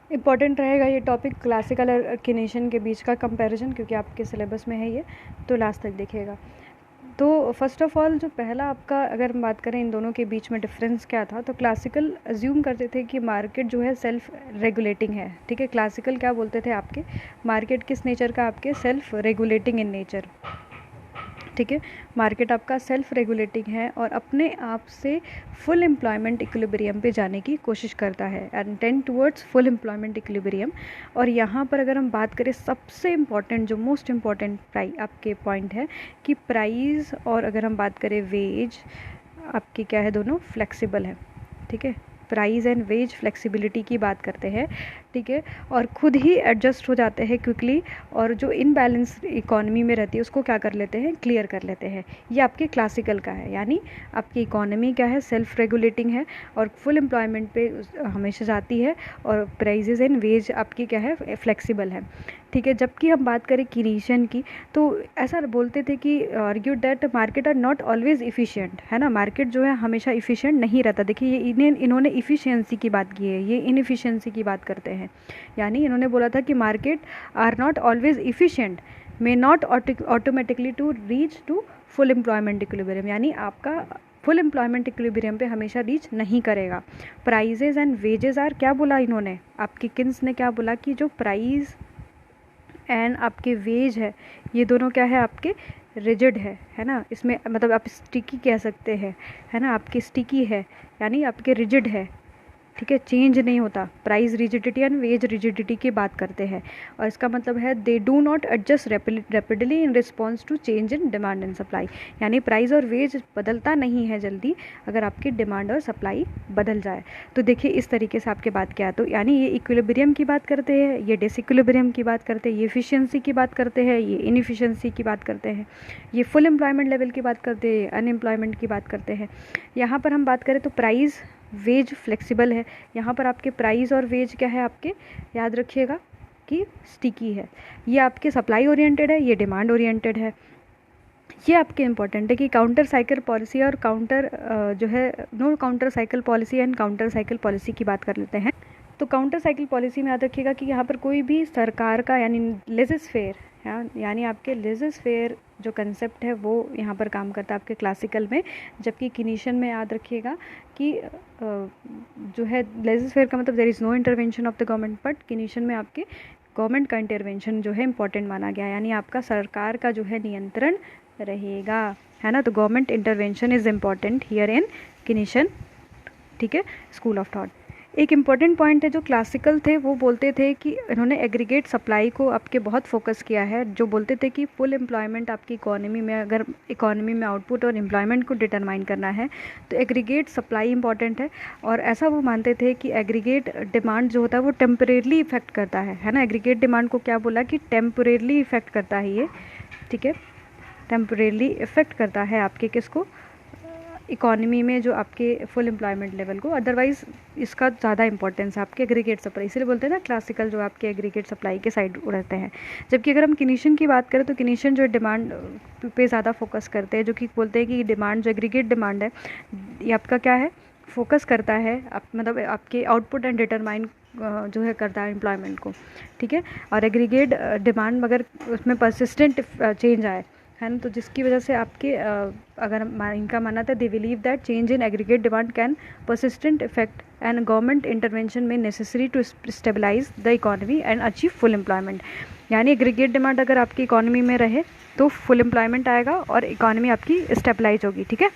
Important रहेगा ये topic classical और किनेशियन के बीच का कंपैरिजन, क्योंकि आपके सिलेबस में है ये, तो लास्ट तक देखिएगा। तो फर्स्ट ऑफ ऑल जो पहला आपका, अगर हम बात करें इन दोनों के बीच में डिफरेंस क्या था, तो क्लासिकल अज्यूम करते थे कि मार्केट जो है सेल्फ रेगुलेटिंग है। ठीक है, क्लासिकल क्या बोलते थे आपके, मार्केट किस नेचर का, आपके सेल्फ रेगुलेटिंग इन नेचर। ठीक है, मार्केट आपका सेल्फ रेगुलेटिंग है और अपने आप से फुल एम्प्लॉयमेंट इक्विलिब्रियम पे जाने की कोशिश करता है, and tend towards full employment equilibrium. और यहाँ पर अगर हम बात करें सबसे इम्पॉर्टेंट, जो मोस्ट इम्पॉर्टेंट आपके पॉइंट है कि प्राइस, और अगर हम बात करें वेज, आपकी क्या है, दोनों फ्लेक्सिबल है। ठीक है, प्राइस एंड वेज फ्लेक्सिबिलिटी की बात करते हैं। ठीक है, और खुद ही एडजस्ट हो जाते हैं क्विकली, और जो इनबैलेंस इकोनॉमी में रहती है उसको क्या कर लेते हैं, क्लियर कर लेते हैं। ये आपके क्लासिकल का है, यानी आपकी इकोनॉमी क्या है, सेल्फ रेगुलेटिंग है और फुल एम्प्लॉयमेंट पे हमेशा जाती है, और प्राइजेज एंड वेज आपकी क्या है, फ्लेक्सिबल है। ठीक है, जबकि हम बात करें किनेशियन की, तो ऐसा बोलते थे कि argue that market are not always efficient, है ना, मार्केट जो है हमेशा इफ़िशिएंट नहीं रहता। देखिए ये इन्होंने इफ़िशियंसी की बात की है, ये इनएफिशिएंसी की बात करते हैं। यानी इन्होंने बोला था कि market are not always efficient, may not automatically to reach to full employment equilibrium, यानी आपका फुल एम्प्लॉयमेंट इक्विलिब्रियम पे हमेशा रीच नहीं करेगा। प्राइजेज एंड वेजेस आर, क्या बोला इन्होंने, आपकी किन्स ने क्या बोला कि जो प्राइस एंड आपके वेज है, ये दोनों क्या है, आपके रिजिड है ना, इसमें मतलब आप स्टिकी कह सकते हैं, है ना, आपकी स्टिकी है, यानी आपके रिजिड है। ठीक है, चेंज नहीं होता, price rigidity and wage rigidity की बात करते हैं। और इसका मतलब है they do not adjust rapidly in response to change in demand and supply, यानी प्राइस और वेज बदलता नहीं है जल्दी अगर आपकी डिमांड और सप्लाई बदल जाए। तो देखिए इस तरीके से आपके बात किया, तो यानी ये इक्विलिब्रियम की बात करते हैं, ये डिसइक्विलिब्रियम की बात करते हैं, ये एफिशिएंसी की बात करते हैं, ये इनएफिशिएंसी की बात करते हैं, ये फुल एम्प्लॉयमेंट लेवल की बात करते हैं, अनएम्प्लॉयमेंट की बात करते हैं। यहाँ पर हम बात करें तो प्राइस वेज फ्लेक्सिबल है, यहाँ पर आपके प्राइस और वेज क्या है, आपके याद रखिएगा कि स्टिकी है। ये आपके सप्लाई ओरिएंटेड है, ये डिमांड ओरिएंटेड है। ये आपके इंपॉर्टेंट है कि काउंटर साइकिल पॉलिसी और काउंटर जो है no counter cycle policy and counter cycle policy की बात कर लेते हैं। तो काउंटर साइकिल पॉलिसी में याद रखिएगा कि यहाँ पर कोई भी सरकार का, यानी लेजिस फेयर, यानी आपके लेजिस फेयर जो कंसेप्ट है वो यहाँ पर काम करता है आपके क्लासिकल में। जबकि किनेशियन में याद रखिएगा कि जो है लेजिस फेयर का मतलब there is no intervention of the government, but Keynesian में आपके गवर्नमेंट का इंटरवेंशन जो है इंपॉर्टेंट माना गया, यानी आपका सरकार का जो है नियंत्रण रहेगा, है ना। तो government intervention is important here in Keynesian. ठीक है, स्कूल ऑफ थॉट। एक इम्पॉर्टेंट पॉइंट है जो क्लासिकल थे, वो बोलते थे कि इन्होंने एग्रीगेट सप्लाई को आपके बहुत फोकस किया है, जो बोलते थे कि फुल एम्प्लॉयमेंट आपकी इकोनॉमी में, अगर इकोनॉमी में आउटपुट और एम्प्लॉयमेंट को डिटरमाइन करना है तो एग्रीगेट सप्लाई इंपॉर्टेंट है। और ऐसा वो मानते थे कि एग्रीगेट डिमांड जो होता है वो टेम्परेरली इफेक्ट करता है ना, एग्रीगेट डिमांड को क्या बोला कि टेम्परेरली इफेक्ट करता है ये। ठीक है, टेम्परेरली इफेक्ट करता है आपके किसको, इकोनॉमी में जो आपके फुल एम्प्लॉयमेंट लेवल को। अदरवाइज इसका ज़्यादा इंपॉर्टेंस है आपके एग्रीगेट सप्लाई, इसलिए बोलते हैं ना क्लासिकल जो आपके एग्रीगेट सप्लाई के साइड रहते हैं। जबकि अगर हम किनेशियन की बात करें तो किनेशियन जो डिमांड पे ज़्यादा फोकस करते हैं, जो कि बोलते हैं कि डिमांड जो एग्रीगेट डिमांड है ये आपका क्या है, फोकस करता है आप, मतलब आपके आउटपुट एंड डिटरमाइन जो है करता है एम्प्लॉयमेंट को। ठीक है, और एग्रीगेट डिमांड मगर उसमें परसिस्टेंट चेंज आए, है ना, तो जिसकी वजह से आपके अगर इनका मानना था they believe that change in aggregate demand can persistent effect and government intervention में necessary to stabilise the economy and achieve full employment. यानी एग्रीगेट डिमांड अगर आपकी इकोनॉमी में रहे तो फुल एम्प्लॉयमेंट आएगा और इकोनॉमी आपकी स्टेबलाइज होगी। ठीक है,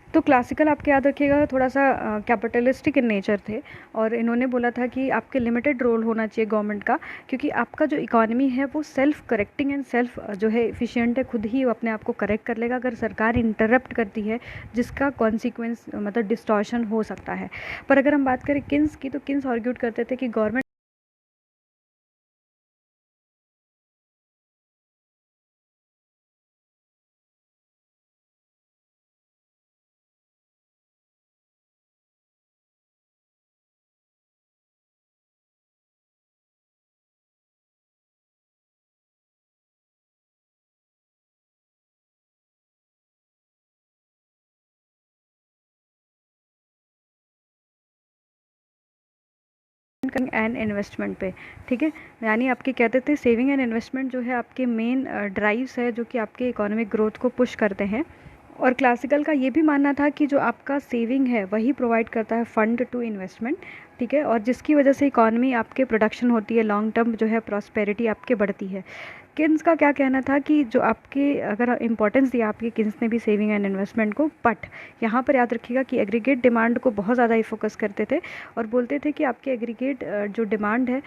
तो क्लासिकल आपके याद रखिएगा थोड़ा सा कैपिटलिस्टिक इन नेचर थे, और इन्होंने बोला था कि आपके लिमिटेड रोल होना चाहिए गवर्नमेंट का, क्योंकि आपका जो इकोनॉमी है वो सेल्फ करेक्टिंग एंड सेल्फ जो है एफिशिएंट है, खुद ही वो अपने आप को करेक्ट कर लेगा। अगर सरकार इंटरप्ट करती है जिसका कॉन्सिक्वेंस मतलब डिस्टॉर्शन हो सकता है। पर अगर हम बात करें किन्स की, तो किन्स आर्ग्यूट करते थे कि गवर्नमेंट एंड इन्वेस्टमेंट पे, ठीक है। यानी आपके कहते थे सेविंग एंड इन्वेस्टमेंट जो है आपके मेन ड्राइव्स है जो कि आपके इकोनॉमिक ग्रोथ को पुश करते हैं। और क्लासिकल का ये भी मानना था कि जो आपका सेविंग है वही प्रोवाइड करता है फंड टू इन्वेस्टमेंट, ठीक है, और जिसकी वजह से इकॉनमी आपके प्रोडक्शन होती है, लॉन्ग टर्म जो है प्रॉस्पेरिटी आपके बढ़ती है। किन्स का क्या कहना था कि जो आपके अगर इंपॉर्टेंस दिया आपके किन्स ने भी सेविंग एंड इन्वेस्टमेंट को, बट यहाँ पर याद रखिएगा कि एग्रीगेट डिमांड को बहुत ज़्यादा ही फोकस करते थे और बोलते थे कि आपके एग्रीगेट जो डिमांड है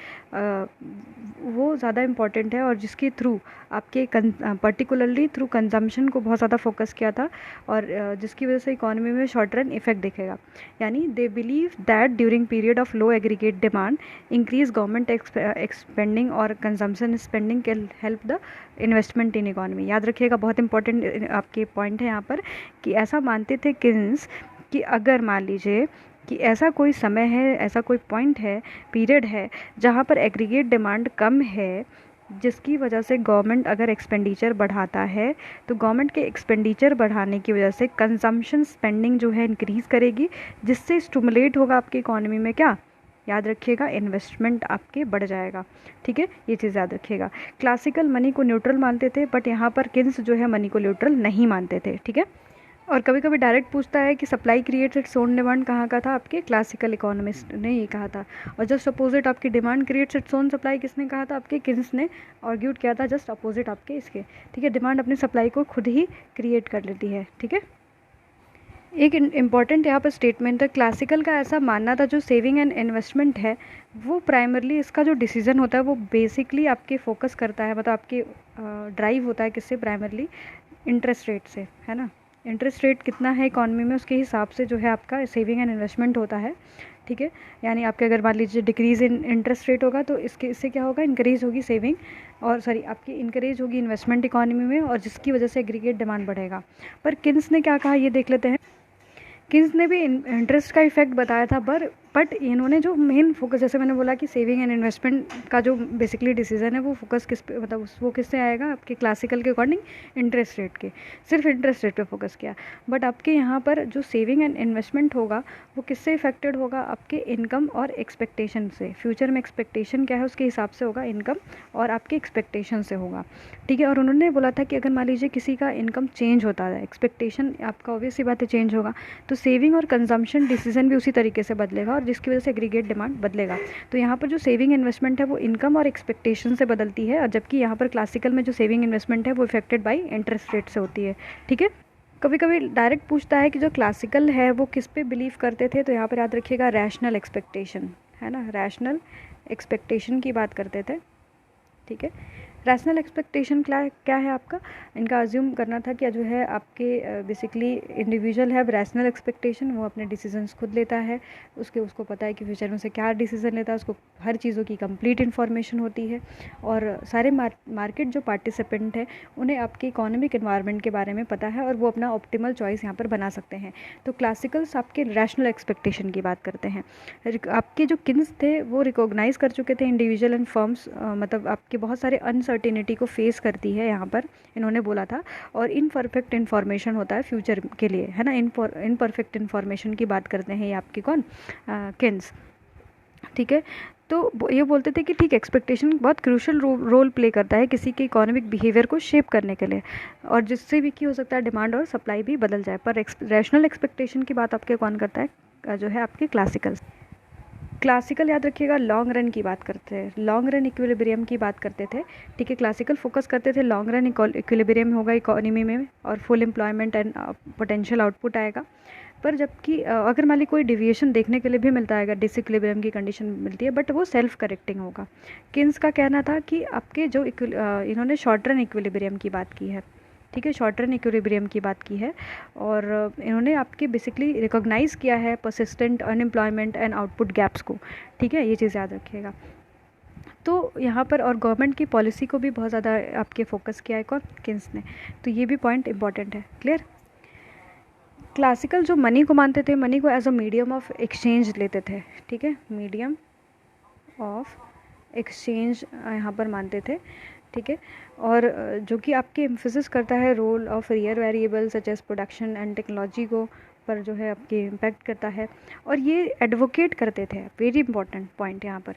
वो ज़्यादा इम्पॉर्टेंट है और जिसके थ्रू आपके पर्टिकुलरली थ्रू कंजम्पशन को बहुत ज़्यादा फोकस किया था और जिसकी वजह से इकोनॉमी में शॉर्ट रन इफेक्ट दिखेगा। यानी they believe that during period of low aggregate demand increase government expending और consumption spending can help the investment in economy. याद रखिएगा बहुत इंपॉर्टेंट आपके पॉइंट है यहाँ पर कि ऐसा मानते थे किन्स कि अगर मान लीजिए कि ऐसा कोई समय है, ऐसा कोई पॉइंट है, पीरियड है जहाँ पर एग्रीगेट डिमांड कम है, जिसकी वजह से गवर्नमेंट अगर एक्सपेंडिचर बढ़ाता है तो गवर्नमेंट के एक्सपेंडिचर बढ़ाने की वजह से कंजम्पशन स्पेंडिंग जो है इंक्रीज़ करेगी, जिससे स्टिमुलेट होगा आपकी इकोनॉमी में क्या, याद रखिएगा, इन्वेस्टमेंट आपके बढ़ जाएगा, ठीक है, ये चीज़ याद रखिएगा। क्लासिकल मनी को न्यूट्रल मानते थे बट यहाँ पर किन्स जो है मनी को न्यूट्रल नहीं मानते थे, ठीक है। और कभी कभी डायरेक्ट पूछता है कि supply creates its own demand कहाँ का था, आपके क्लासिकल इकोनॉमिस्ट ने ये कहा था। और जस्ट अपोजिट आपकी demand creates its own supply किसने कहा था, आपके किन्स ने आर्ग्यूड किया था, जस्ट अपोजिट आपके इसके, ठीक है। डिमांड अपनी सप्लाई को खुद ही क्रिएट कर लेती है, ठीक है। एक इम्पॉर्टेंट यहाँ पर स्टेटमेंट है, क्लासिकल का ऐसा मानना था जो सेविंग एंड इन्वेस्टमेंट है वो प्राइमरली इसका जो डिसीजन होता है वो बेसिकली आपके फोकस करता है, मतलब आपके ड्राइव होता है किससे, प्राइमरली इंटरेस्ट रेट से, है ना। इंटरेस्ट रेट कितना है इकॉनमी में उसके हिसाब से जो है आपका सेविंग एंड इन्वेस्टमेंट होता है, ठीक है। यानी आपके अगर मान लीजिए डिक्रीज़ इन इंटरेस्ट रेट होगा तो इससे क्या होगा, इंक्रीज होगी सेविंग और आपकी इंक्रीज होगी इन्वेस्टमेंट इकॉनमी में और जिसकी वजह से एग्रीगेट डिमांड बढ़ेगा। पर किन्स ने क्या कहा ये देख लेते हैं। किन्स ने भी इंटरेस्ट का इफेक्ट बताया था बट इन्होंने जो मेन फोकस, जैसे मैंने बोला कि सेविंग एंड इन्वेस्टमेंट का जो बेसिकली डिसीजन है वो फोकस किस पे, मतलब वो किससे आएगा, आपके क्लासिकल के अकॉर्डिंग इंटरेस्ट रेट के, सिर्फ इंटरेस्ट रेट पे फोकस किया। बट आपके यहाँ पर जो सेविंग एंड इन्वेस्टमेंट होगा वो किससे इफेक्टेड होगा, आपके इनकम और एक्सपेक्टेशन से। फ्यूचर में एक्सपेक्टेशन क्या है उसके हिसाब से होगा, इनकम और आपके एक्सपेक्टेशन से होगा, ठीक है। और उन्होंने बोला था कि अगर मान लीजिए किसी का इनकम चेंज होता है, एक्सपेक्टेशन आपका ऑब्वियस सी बात है चेंज होगा, तो सेविंग और कंजम्पशन डिसीजन भी उसी तरीके से बदलेगा और जिसकी वजह से एग्रीगेट डिमांड बदलेगा। तो यहाँ पर जो सेविंग इन्वेस्टमेंट है वो इनकम और एक्सपेक्टेशन से बदलती है और जबकि यहाँ पर क्लासिकल में जो सेविंग इन्वेस्टमेंट है वो इफेक्टेड बाई इंटरेस्ट रेट से होती है, ठीक है। कभी कभी डायरेक्ट पूछता है कि जो क्लासिकल है वो किस पे बिलीव करते थे, तो यहाँ पर याद रखिएगा रैशनल एक्सपेक्टेशन, है ना, रैशनल एक्सपेक्टेशन की बात करते थे, ठीक है। रैशनल एक्सपेक्टेशन क्या है आपका, इनका अज्यूम करना था कि जो है आपके बेसिकली इंडिविजुअल है रैशनल एक्सपेक्टेशन, वो अपने डिसीजंस खुद लेता है, उसको पता है कि फ्यूचर में से क्या डिसीजन लेता है, उसको हर चीज़ों की कंप्लीट इन्फॉर्मेशन होती है और सारे मार्केट जो पार्टिसिपेंट है उन्हें आपके इकोनॉमिक इन्वायरमेंट के बारे में पता है और वो अपना ऑप्टिमल चॉइस यहाँ पर बना सकते हैं। तो क्लासिकल्स आपके रैशनल एक्सपेक्टेशन की बात करते हैं। आपके जो किन्स थे वो रिकॉग्नाइज कर चुके थे इंडिविजुअल एंड फर्म्स, मतलब आपके बहुत सारे अनसर्टिनिटी को फेस करती है यहाँ पर इन्होंने बोला था, और इनपरफेक्ट इन्फॉर्मेशन होता है फ्यूचर के लिए, है ना। इनपरफेक्ट इन्फॉर्मेशन की बात करते हैं ये आपके कौन, किन्स, ठीक है। तो ये बोलते थे कि ठीक एक्सपेक्टेशन बहुत क्रूशल रोल प्ले करता है किसी के इकोनॉमिक बिहेवियर को शेप करने के लिए और जिससे भी की हो सकता है डिमांड और सप्लाई भी बदल जाए। पर रैशनल एक्सपेक्टेशन की बात आपके कौन करता है, जो है आपके क्लासिकल याद रखिएगा लॉन्ग रन की बात करते हैं, लॉन्ग रन इक्विलिब्रियम की बात करते थे, ठीक है। क्लासिकल फोकस करते थे लॉन्ग रन इक्विलिब्रियम होगा इकोनॉमी में और full employment and potential output आएगा। पर जबकि अगर मान ली कोई डिविएशन देखने के लिए भी मिलता है, डिसइक्विलिब्रियम की कंडीशन मिलती है, बट वो सेल्फ करेक्टिंग होगा। किन्स का कहना था कि आपके जो इन्होंने शॉर्ट रन इक्विलिब्रियम की बात की है, ठीक है, शॉर्ट रन इक्विलिब्रियम की बात की है और इन्होंने आपके बेसिकली रिकॉग्नाइज़ किया है persistent unemployment and output gaps को, ठीक है, ये चीज़ याद रखिएगा। तो यहाँ पर और गवर्नमेंट की पॉलिसी को भी बहुत ज़्यादा आपके फोकस किया है कौन, किन्स ने, तो ये भी पॉइंट इंपॉर्टेंट है, क्लियर। क्लासिकल जो मनी को मानते थे, मनी को as a medium of exchange लेते थे, ठीक है, मीडियम ऑफ एक्सचेंज यहाँ पर मानते थे, ठीक है। और जो कि आपके एम्फेसिस करता है role of real variable such as production and technology को पर जो है आपके इम्पैक्ट करता है। और ये एडवोकेट करते थे, वेरी इंपॉर्टेंट पॉइंट यहाँ पर,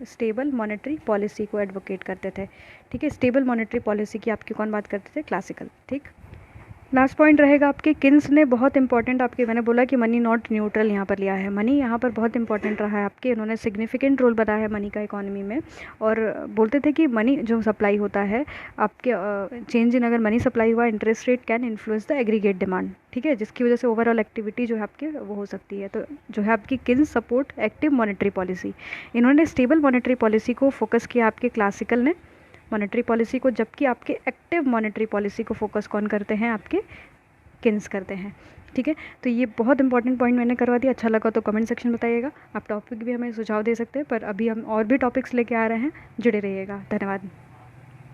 स्टेबल मॉनेटरी पॉलिसी को एडवोकेट करते थे। ठीक है, स्टेबल मॉनेटरी पॉलिसी की आपकी कौन बात करते थे? क्लासिकल। ठीक, लास्ट पॉइंट रहेगा आपके किन्स ने बहुत इंपॉर्टेंट, आपके मैंने बोला कि मनी नॉट न्यूट्रल यहाँ पर लिया है, मनी यहाँ पर बहुत इंपॉर्टेंट रहा है आपके, इन्होंने सिग्निफिकेंट रोल बनाया है मनी का इकोनॉमी में। और बोलते थे कि मनी जो सप्लाई होता है आपके, चेंज इन अगर मनी सप्लाई हुआ, interest rate can influence the aggregate demand. ठीक है, जिसकी वजह से ओवरऑल एक्टिविटी जो है आपके वो हो सकती है। तो जो है आपकी Keynes support active monetary policy, इन्होंने स्टेबल मॉनेटरी पॉलिसी को फोकस किया आपके क्लासिकल ने मॉनेटरी पॉलिसी को, जबकि आपके एक्टिव मॉनेटरी पॉलिसी को फोकस कौन करते हैं? आपके किन्स करते हैं। ठीक है, तो ये बहुत इंपॉर्टेंट पॉइंट मैंने करवा दिया। अच्छा लगा तो कमेंट सेक्शन बताइएगा, आप टॉपिक भी हमें सुझाव दे सकते हैं, पर अभी हम और भी टॉपिक्स लेके आ रहे हैं, जुड़े रहिएगा। धन्यवाद।